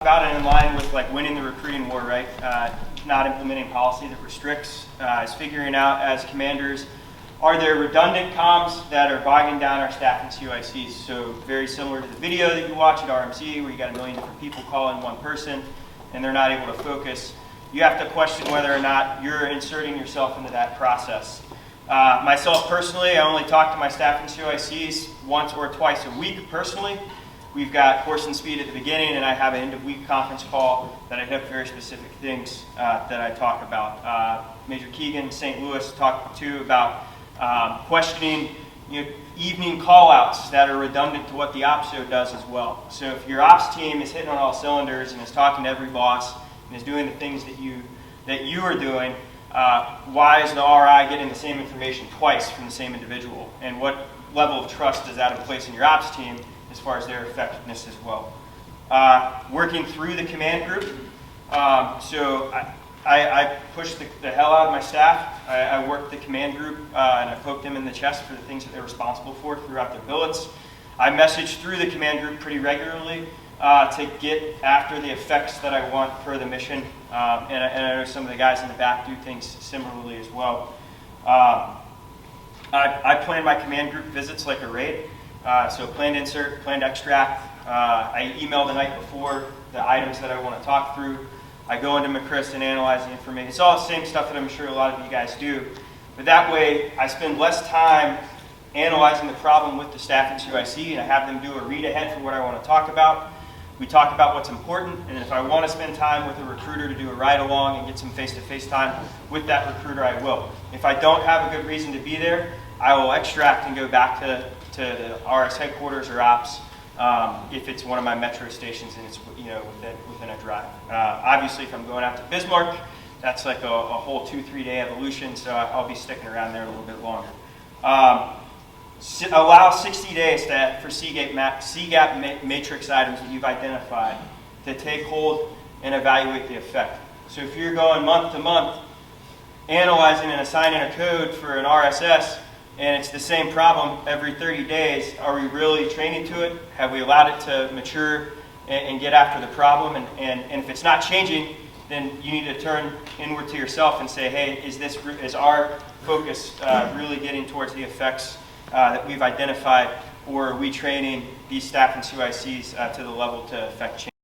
about it in line with like winning the recruiting war, right? Not implementing policy that restricts, is figuring out as commanders, are there redundant comms that are bogging down our staff and CYCs? So very similar to the video that you watch at RMC where you got a million different people calling one person and they're not able to focus. You have to question whether or not you're inserting yourself into that process. Myself personally, I only talk to my staff and CYCs once or twice a week personally. We've got course and speed at the beginning, and I have an end-of-week conference call that I hit very specific things that I talk about. Major Keegan, St. Louis, talked to about questioning evening call-outs that are redundant to what the OPSO does as well. So if your ops team is hitting on all cylinders and is talking to every boss and is doing the things that you are doing, why is the RI getting the same information twice from the same individual? And what level of trust does that place in your ops team as far as their effectiveness as well? Working through the command group. So I pushed the hell out of my staff. I worked the command group and I poked them in the chest for the things that they're responsible for throughout their billets. I message through the command group pretty regularly to get after the effects that I want per the mission. And I know some of the guys in the back do things similarly as well. I plan my command group visits like a raid. So planned insert, planned extract. I email the night before the items that I want to talk through. I go into McChrist and analyze the information. It's all the same stuff that I'm sure a lot of you guys do. But that way, I spend less time analyzing the problem with the staff and CYC, and I have them do a read ahead for what I want to talk about. We talk about what's important, and if I want to spend time with a recruiter to do a ride along and get some face-to-face time with that recruiter, I will. If I don't have a good reason to be there, I will extract and go back to the RS headquarters or ops if it's one of my metro stations and it's within a drive. Obviously, if I'm going out to Bismarck, that's like a whole 2-3 day evolution, so I'll be sticking around there a little bit longer. Allow 60 days for CGAP matrix items that you've identified to take hold and evaluate the effect. So if you're going month to month, analyzing and assigning a code for an RSS, and it's the same problem every 30 days, are we really training to it? Have we allowed it to mature and get after the problem? And if it's not changing, then you need to turn inward to yourself and say, hey, is our focus really getting towards the effects that we've identified, or are we training these staff and CYCs to the level to affect change?